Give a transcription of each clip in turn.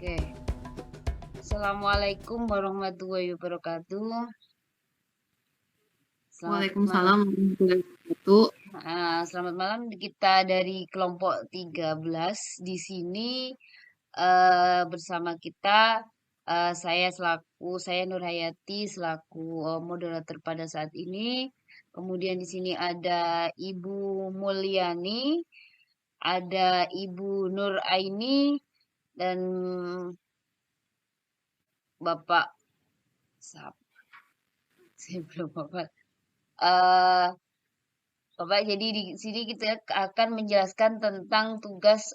Oke, Assalamualaikum warahmatullahi wabarakatuh. Selamat malam. Waalaikumsalam warahmatullahi wabarakatuh. Selamat malam kita dari kelompok 13 di sini bersama kita saya Nurhayati selaku moderator pada saat ini. Kemudian di sini ada Ibu Mulyani, ada Ibu Nur Aini dan Bapak siapa? Saya belum hafal. Eh, Bapak, jadi di sini kita akan menjelaskan tentang tugas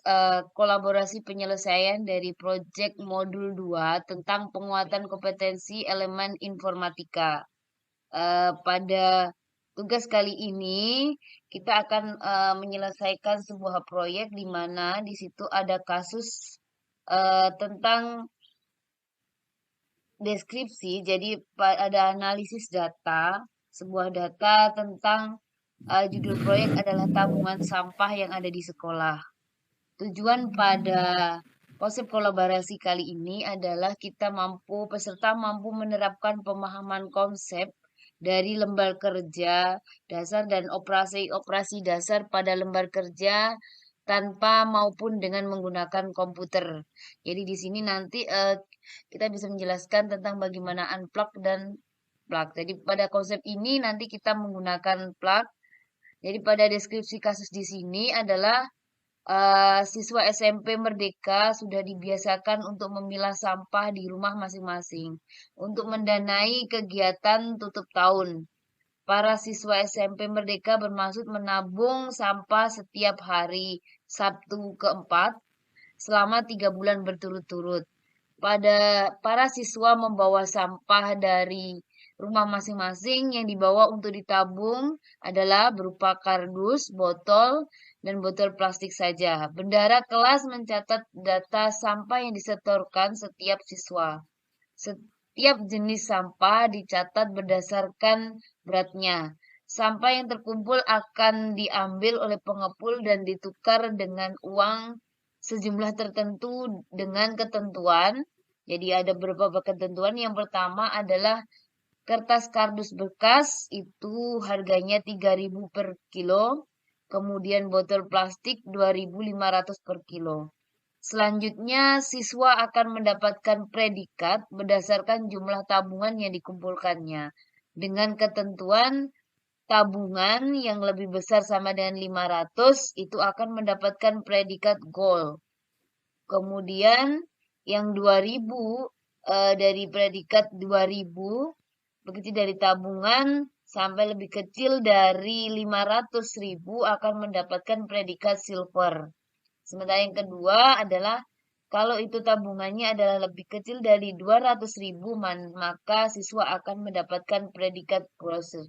kolaborasi penyelesaian dari proyek modul 2 tentang penguatan kompetensi elemen informatika. Pada tugas kali ini kita akan menyelesaikan sebuah proyek di mana di situ ada kasus tentang deskripsi. Jadi ada analisis data, sebuah data tentang judul proyek adalah tabungan sampah yang ada di sekolah. Tujuan pada konsep kolaborasi kali ini adalah peserta mampu menerapkan pemahaman konsep dari lembar kerja dasar dan operasi-operasi dasar pada lembar kerja tanpa maupun dengan menggunakan komputer. Jadi di sini nanti kita bisa menjelaskan tentang bagaimana unplug dan plug. Jadi pada konsep ini nanti kita menggunakan plug. Jadi pada deskripsi kasus di sini adalah siswa SMP Merdeka sudah dibiasakan untuk memilah sampah di rumah masing-masing untuk mendanai kegiatan tutup tahun. Para siswa SMP Merdeka bermaksud menabung sampah setiap hari Sabtu keempat selama 3 bulan berturut-turut. Para siswa membawa sampah dari rumah masing-masing yang dibawa untuk ditabung adalah berupa kardus, botol, dan botol plastik saja. Bendara kelas mencatat data sampah yang disetorkan setiap siswa. Setiap jenis sampah dicatat berdasarkan beratnya. Sampah yang terkumpul akan diambil oleh pengepul dan ditukar dengan uang sejumlah tertentu dengan ketentuan. Jadi ada beberapa ketentuan. Yang pertama adalah kertas kardus bekas itu harganya 3.000 per kilo. Kemudian botol plastik 2.500 per kilo. Selanjutnya, siswa akan mendapatkan predikat berdasarkan jumlah tabungan yang dikumpulkannya. Dengan ketentuan tabungan yang lebih besar sama dengan 500 itu akan mendapatkan predikat gold. Kemudian yang 2000 dari predikat 2000 begitu dari tabungan sampai lebih kecil dari 500.000 akan mendapatkan predikat silver. Sementara yang kedua adalah kalau itu tabungannya adalah lebih kecil dari 200.000 maka siswa akan mendapatkan predikat bronze.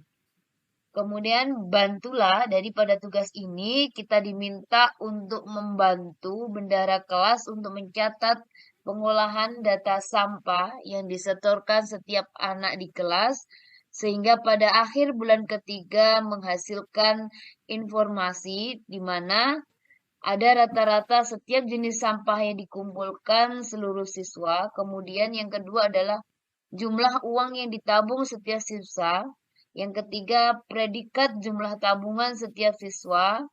Kemudian bantulah daripada tugas ini kita diminta untuk membantu bendara kelas untuk mencatat pengolahan data sampah yang disetorkan setiap anak di kelas sehingga pada akhir bulan ketiga menghasilkan informasi di mana ada rata-rata setiap jenis sampah yang dikumpulkan seluruh siswa. Kemudian yang kedua adalah jumlah uang yang ditabung setiap siswa. Yang ketiga, predikat jumlah tabungan setiap siswa.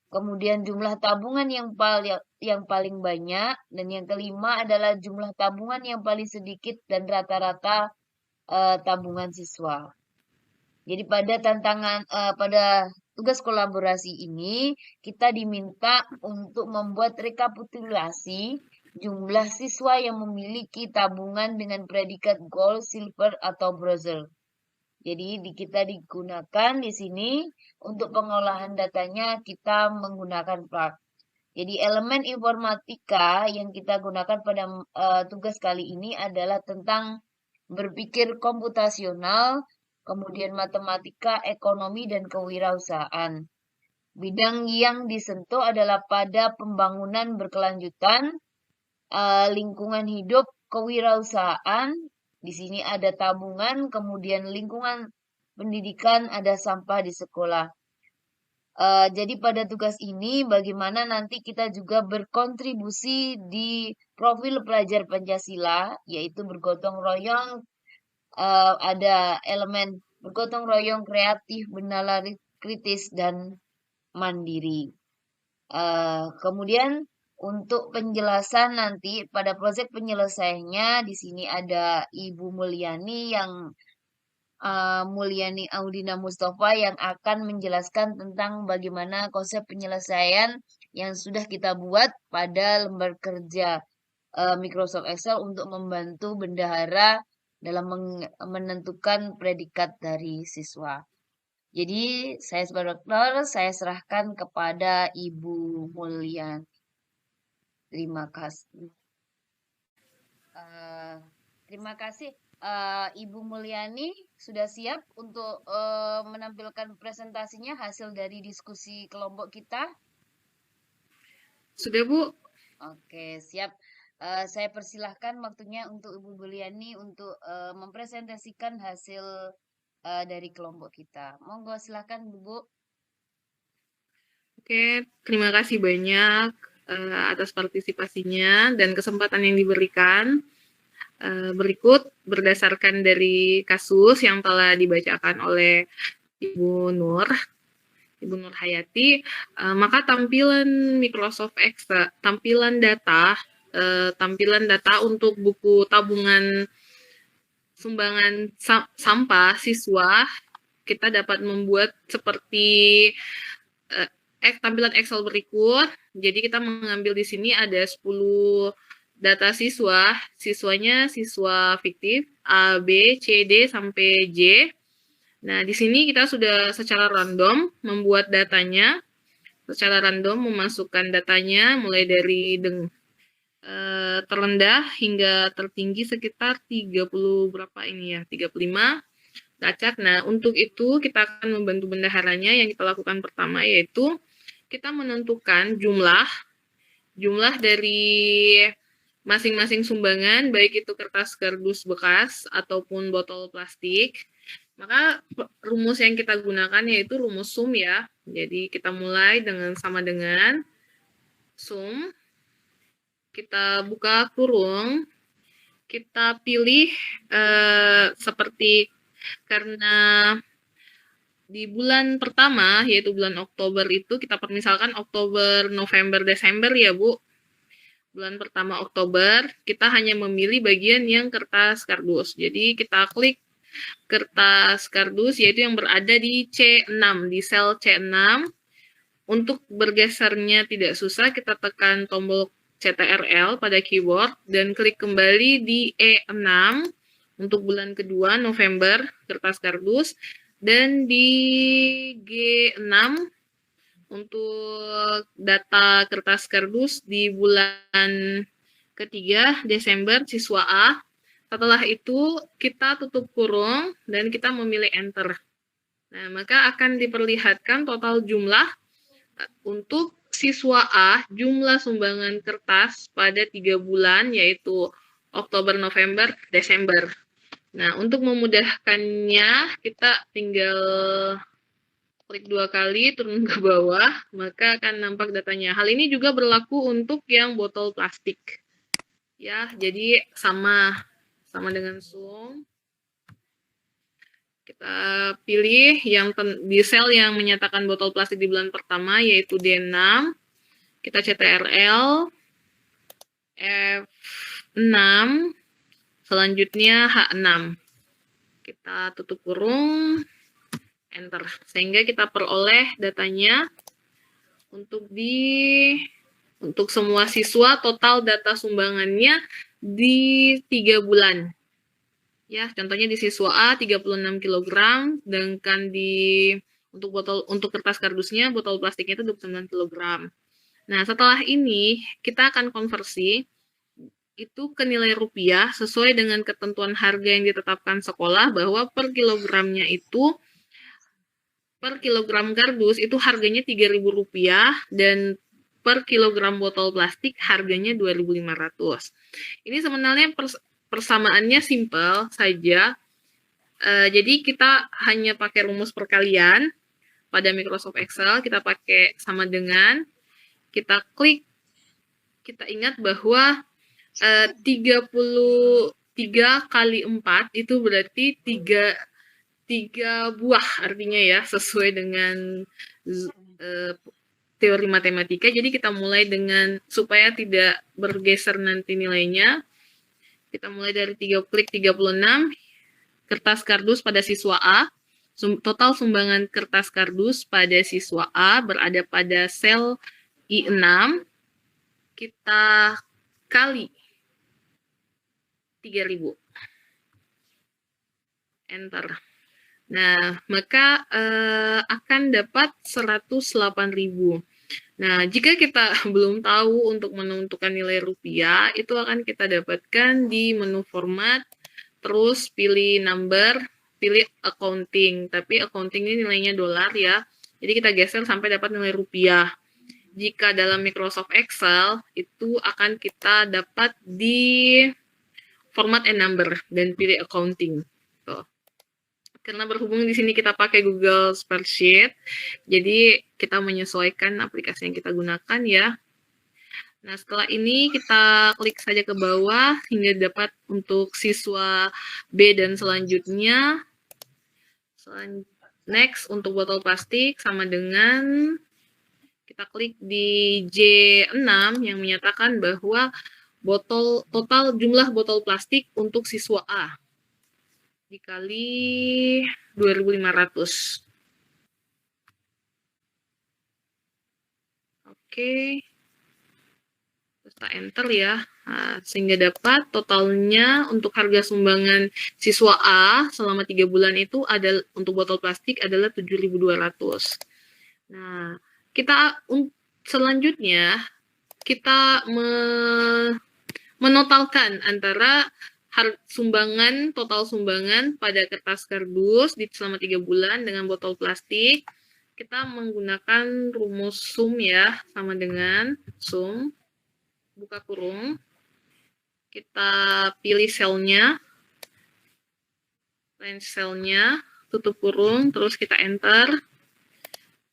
Kemudian jumlah tabungan yang paling banyak. Dan yang kelima adalah jumlah tabungan yang paling sedikit dan rata-rata tabungan siswa. Jadi pada tugas kolaborasi ini kita diminta untuk membuat rekapitulasi jumlah siswa yang memiliki tabungan dengan predikat gold, silver, atau bronze. Jadi kita digunakan di sini untuk pengolahan datanya kita menggunakan plug. Jadi elemen informatika yang kita gunakan pada tugas kali ini adalah tentang berpikir komputasional, kemudian matematika, ekonomi, dan kewirausahaan. Bidang yang disentuh adalah pada pembangunan berkelanjutan, lingkungan hidup, kewirausahaan. Di sini ada tabungan, kemudian lingkungan pendidikan, ada sampah di sekolah. Jadi pada tugas ini bagaimana nanti kita juga berkontribusi di profil pelajar Pancasila, yaitu bergotong royong, ada elemen bergotong royong kreatif, bernalar kritis dan mandiri. Kemudian untuk penjelasan nanti pada proses penyelesaiannya di sini ada Ibu Mulyani yang Mulyani Audina Mustafa yang akan menjelaskan tentang bagaimana konsep penyelesaian yang sudah kita buat pada lembar kerja Microsoft Excel untuk membantu bendahara dalam menentukan predikat dari siswa. Jadi saya sebagai dokter, saya serahkan kepada Ibu Mulyani. Terima kasih. Eh, Terima kasih. Ibu Mulyani sudah siap untuk menampilkan presentasinya hasil dari diskusi kelompok kita. Sudah, Bu? Oke, siap. Saya persilahkan waktunya untuk Ibu Mulyani untuk mempresentasikan hasil dari kelompok kita. Monggo silahkan, Bu. Oke, terima kasih banyak atas partisipasinya dan kesempatan yang diberikan. Berikut berdasarkan dari kasus yang telah dibacakan oleh Ibu Nur Hayati, maka tampilan Microsoft Excel, tampilan data untuk buku tabungan sumbangan sampah siswa, kita dapat membuat seperti tampilan Excel berikut. Jadi kita mengambil di sini ada 10 data siswa. Siswanya siswa fiktif A, B, C, D sampai J. Nah, di sini kita sudah secara random membuat datanya. Secara random memasukkan datanya mulai dari terendah hingga tertinggi sekitar 30 berapa ini ya, 35 acak. Nah, untuk itu kita akan membantu bendaharanya. Yang kita lakukan pertama yaitu kita menentukan jumlah dari masing-masing sumbangan, baik itu kertas kardus bekas ataupun botol plastik. Maka rumus yang kita gunakan yaitu rumus sum ya. Jadi kita mulai sama dengan sum. Kita buka kurung, kita pilih seperti karena di bulan pertama, yaitu bulan Oktober itu, kita permisalkan Oktober, November, Desember ya Bu. Bulan pertama Oktober, kita hanya memilih bagian yang kertas kardus. Jadi kita klik kertas kardus, yaitu yang berada di C6, di sel C6. Untuk bergesernya tidak susah, kita tekan tombol CTRL pada keyboard, dan klik kembali di E6, untuk bulan kedua, November, kertas kardus, dan di G6 untuk data kertas kardus di bulan ketiga, Desember, siswa A. Setelah itu kita tutup kurung dan kita memilih enter. Nah, maka akan diperlihatkan total jumlah untuk siswa A, jumlah sumbangan kertas pada 3 bulan, yaitu Oktober, November, Desember. Nah, untuk memudahkannya, kita tinggal klik 2 kali, turun ke bawah, maka akan nampak datanya. Hal ini juga berlaku untuk yang botol plastik. Ya, jadi sama dengan sum. Kita pilih yang di sel yang menyatakan botol plastik di bulan pertama, yaitu D6. Kita CTRL, F6, selanjutnya H6. Kita tutup kurung, enter. Sehingga kita peroleh datanya untuk semua siswa, total data sumbangannya di 3 bulan. Ya, contohnya di siswa A 36 kg, sedangkan untuk kertas kardusnya, botol plastiknya itu 29 kg. Nah, setelah ini kita akan konversi itu ke nilai rupiah sesuai dengan ketentuan harga yang ditetapkan sekolah, bahwa per kilogramnya itu, per kilogram kardus itu harganya Rp3.000 dan per kilogram botol plastik harganya 2.500. Ini sebenarnya persamaannya simpel saja. Jadi kita hanya pakai rumus perkalian. pada Microsoft Excel, kita pakai sama dengan, kita klik, kita ingat bahwa 33 kali 4 itu berarti 3 buah artinya ya, sesuai dengan teori matematika. Jadi kita mulai dengan, supaya tidak bergeser nanti nilainya, kita mulai dari klik 36, kertas kardus pada siswa A. Total sumbangan kertas kardus pada siswa A berada pada sel I6, kita kali 3.000. Enter. Nah, maka akan dapat 108.000. Nah, jika kita belum tahu untuk menentukan nilai rupiah, itu akan kita dapatkan di menu format, terus pilih number, pilih accounting. Tapi accounting ini nilainya dolar ya. Jadi kita geser sampai dapat nilai rupiah. Jika dalam Microsoft Excel, itu akan kita dapat di format and number dan pilih accounting. Tuh. Karena berhubung di sini kita pakai Google Spreadsheet, jadi kita menyesuaikan aplikasi yang kita gunakan ya. Nah, setelah ini kita klik saja ke bawah hingga dapat untuk siswa B dan selanjutnya. Next, untuk botol plastik sama dengan kita klik di J6 yang menyatakan bahwa total jumlah botol plastik untuk siswa A dikali 2.500. Oke. Kita enter ya. Nah, sehingga dapat totalnya untuk harga sumbangan siswa A selama 3 bulan itu ada untuk botol plastik adalah 7.200. Nah, kita selanjutnya kita menotalkan antara total sumbangan pada kertas kardus selama 3 bulan dengan botol plastik. Kita menggunakan rumus sum ya, sama dengan sum, buka kurung, kita pilih selnya, range selnya, tutup kurung, terus kita enter,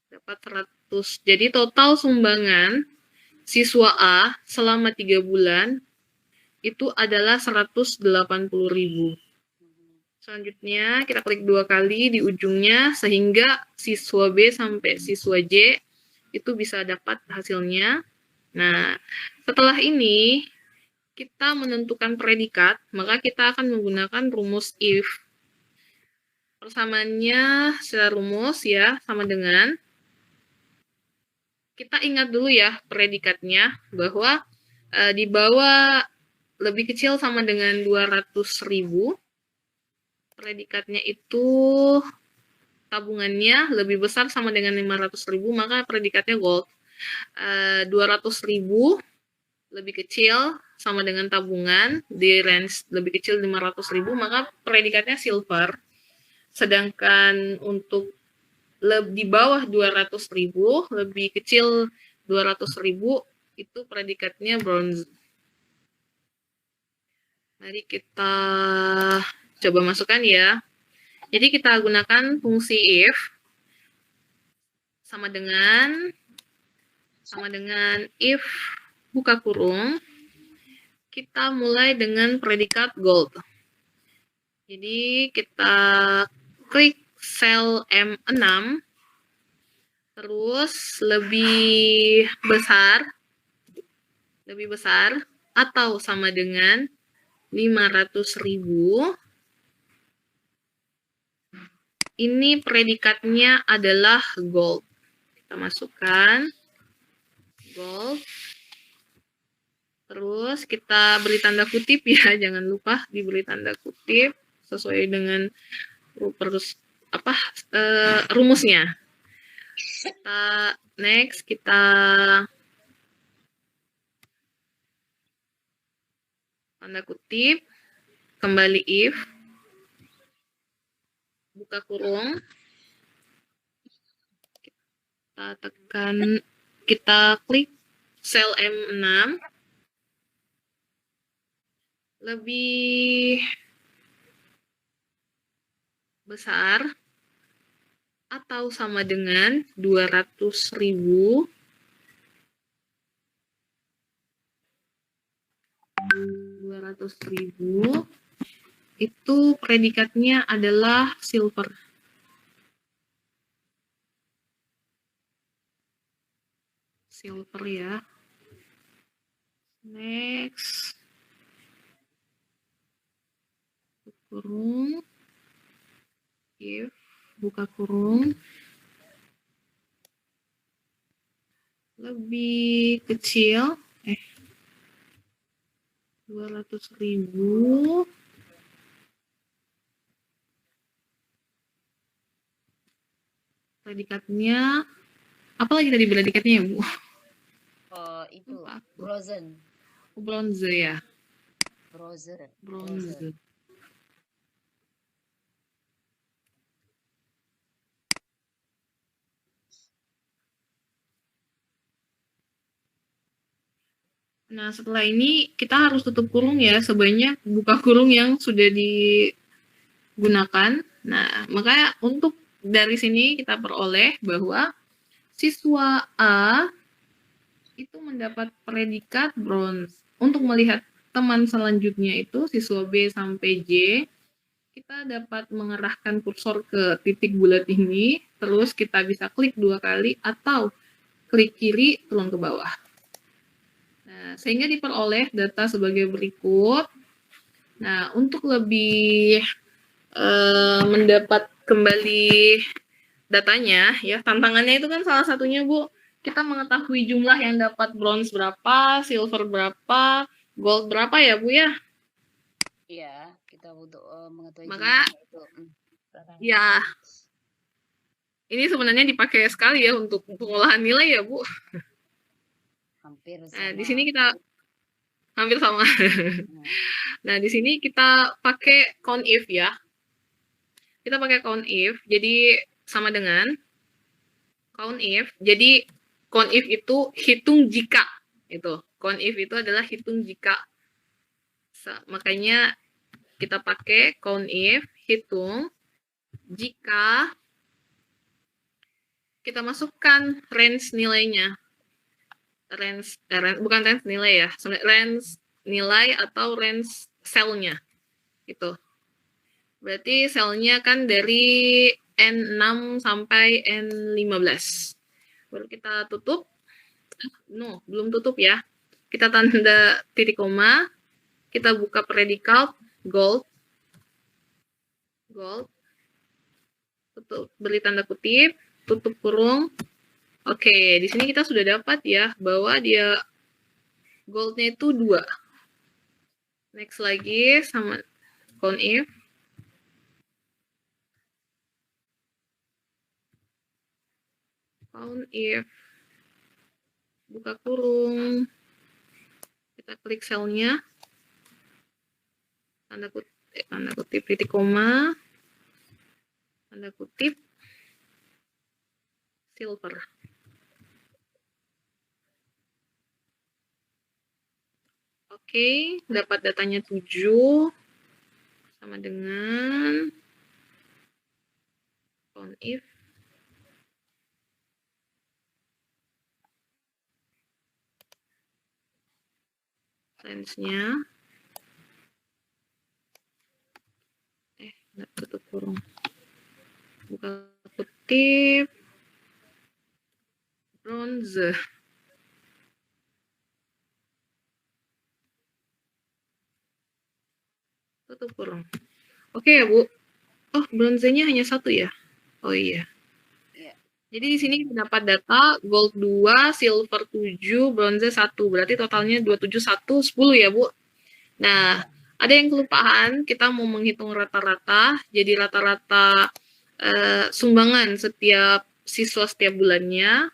dapat 100. Jadi total sumbangan siswa A selama 3 bulan itu adalah 180.000. Selanjutnya kita klik 2 kali di ujungnya sehingga siswa B sampai siswa J itu bisa dapat hasilnya. Nah, setelah ini kita menentukan predikat, maka kita akan menggunakan rumus if. Persamaannya secara rumus ya sama dengan, kita ingat dulu ya predikatnya bahwa di bawah lebih kecil sama dengan 200.000, predikatnya itu tabungannya lebih besar sama dengan 500.000, maka predikatnya gold. 200.000 lebih kecil sama dengan tabungan di range lebih kecil 500.000, maka predikatnya silver. Sedangkan untuk di bawah 200.000 lebih kecil 200.000 itu predikatnya bronze. Mari kita coba masukkan ya. Jadi kita gunakan fungsi if sama dengan if buka kurung, kita mulai dengan predikat gold. Jadi kita klik sel M6, terus lebih besar atau sama dengan 500.000. Ini predikatnya adalah gold. Kita masukkan gold. Terus kita beri tanda kutip ya, jangan lupa diberi tanda kutip sesuai dengan rumusnya. Next kita tanda kutip, kembali if, buka kurung, kita klik sel M6, lebih besar atau sama dengan 200.000 itu predikatnya adalah silver. Silver ya. Next. Kurung. If buka kurung. Lebih kecil. 200.000. Predikatnya. Apa lagi tadi predikatnya ya, Bu? Itu bronze. Bronze ya. Bronze. Nah, setelah ini kita harus tutup kurung ya, sebanyak buka kurung yang sudah digunakan. Nah, maka untuk dari sini kita peroleh bahwa siswa A itu mendapat predikat bronze. Untuk melihat teman selanjutnya itu siswa B sampai J, kita dapat mengerahkan kursor ke titik bulat ini, terus kita bisa klik 2 kali atau klik kiri turun ke bawah. Nah, sehingga diperoleh data sebagai berikut. Nah, untuk lebih mendapat kembali datanya, ya tantangannya itu kan salah satunya, Bu, kita mengetahui jumlah yang dapat bronze berapa, silver berapa, gold berapa ya, Bu ya? Iya, kita butuh mengetahui Maka, jumlah itu. ya, ini sebenarnya dipakai sekali ya untuk pengolahan nilai ya, Bu. Hampir sama. Nah, di sini kita hampir sama. Nah, di sini kita pakai COUNTIF ya. Kita pakai COUNTIF, jadi sama dengan COUNTIF. Jadi COUNTIF itu hitung jika. Itu. COUNTIF itu adalah hitung jika. Makanya kita pakai COUNTIF, hitung jika kita masukkan range nilainya. Bukan range nilai ya, range nilai atau range selnya itu. Berarti selnya kan dari N6 sampai N15. Baru kita tutup. No, belum tutup ya. Kita tanda titik koma, kita buka predikat gold. Tutup, beri tanda kutip, tutup kurung. Oke, di sini kita sudah dapat ya bahwa dia goldnya itu 2. Next lagi sama COUNTIF. COUNTIF. Buka kurung. Kita klik selnya. Tanda kutip titik koma. Tanda kutip silver. Oke, dapat datanya 7 sama dengan COUNTIF range-nya tutup kurung, buka kutip bronze. Tutup kurung. Oke ya, Bu. Oh, bronzenya hanya 1 ya? Oh iya. Jadi di sini kita dapat data gold 2, silver 7, bronze 1. Berarti totalnya 27, 1, 10 ya, Bu. Nah, ada yang kelupaan, kita mau menghitung rata-rata. Jadi rata-rata sumbangan setiap siswa setiap bulannya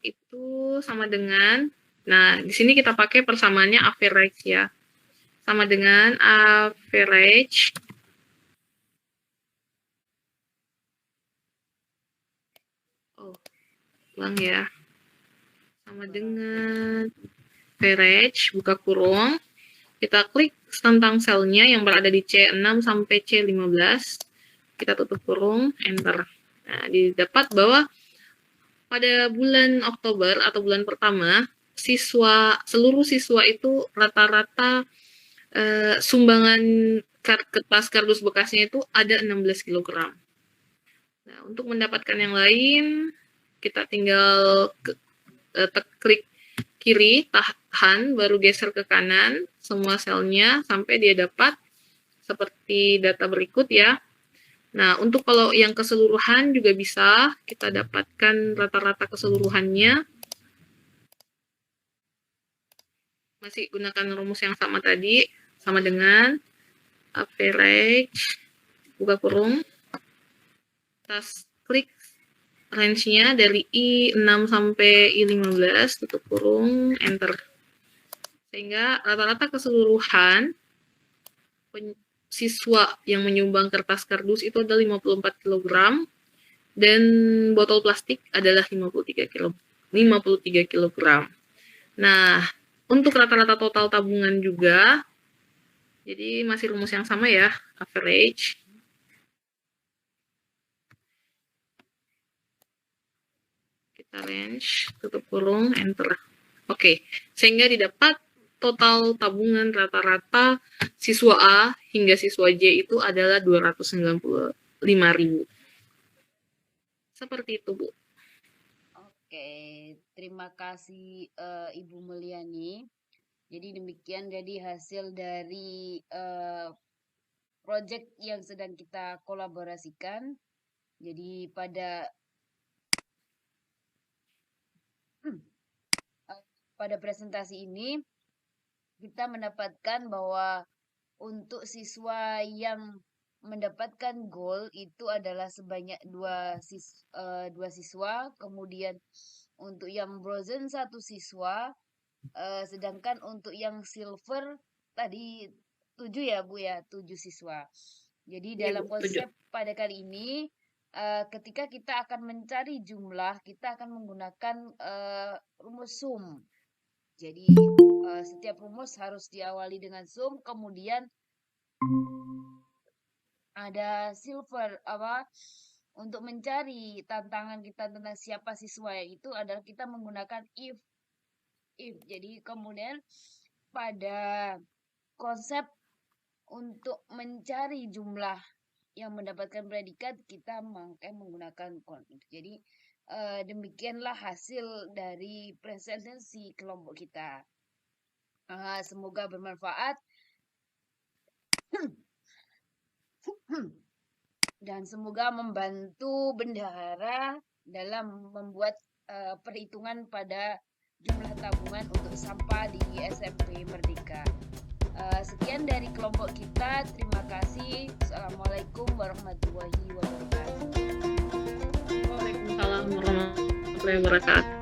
itu sama dengan, nah di sini kita pakai persamaannya average ya. Sama dengan average ulang ya. Sama dengan average, buka kurung. Kita klik tentang selnya yang berada di C6 sampai C15. Kita tutup kurung, enter. Nah, didapat bahwa pada bulan Oktober atau bulan pertama, seluruh siswa itu rata-rata sumbangan kertas kardus bekasnya itu ada 16 kg. Nah, untuk mendapatkan yang lain, kita tinggal klik kiri, tahan, baru geser ke kanan semua selnya sampai dia dapat seperti data berikut ya. Nah, untuk kalau yang keseluruhan juga bisa kita dapatkan rata-rata keseluruhannya. Masih gunakan rumus yang sama tadi, sama dengan average, buka kurung, tas klik range-nya dari I6 sampai I15, tutup kurung, enter. Sehingga rata-rata keseluruhan siswa yang menyumbang kertas kardus itu adalah 54 kg dan botol plastik adalah 53 kg. Nah, untuk rata-rata total tabungan juga, jadi masih rumus yang sama ya, average. Kita range, tutup kurung, enter. Oke, sehingga didapat total tabungan rata-rata siswa A hingga siswa J itu adalah 295.000. Seperti itu, Bu. Oke, terima kasih Ibu Meliani. Jadi demikian jadi hasil dari project yang sedang kita kolaborasikan. Jadi pada presentasi ini kita mendapatkan bahwa untuk siswa yang mendapatkan goal itu adalah sebanyak dua siswa, kemudian untuk yang bronze 1 siswa, sedangkan untuk yang silver tadi 7 ya Bu ya, 7 siswa. Jadi dalam konsep pada kali ini ketika kita akan mencari jumlah, kita akan menggunakan rumus sum. Jadi setiap rumus harus diawali dengan sum, kemudian ada silver untuk mencari tantangan kita tentang siapa siswa itu adalah kita menggunakan if. Jadi kemudian pada konsep untuk mencari jumlah yang mendapatkan predikat kita menggunakan if. Jadi demikianlah hasil dari presentasi kelompok kita. Semoga bermanfaat dan semoga membantu bendahara dalam membuat perhitungan pada jumlah tabungan untuk sampah di SMP Merdeka. Sekian dari kelompok kita. Terima kasih. Assalamualaikum warahmatullahi wabarakatuh. Waalaikumsalam warahmatullahi wabarakatuh.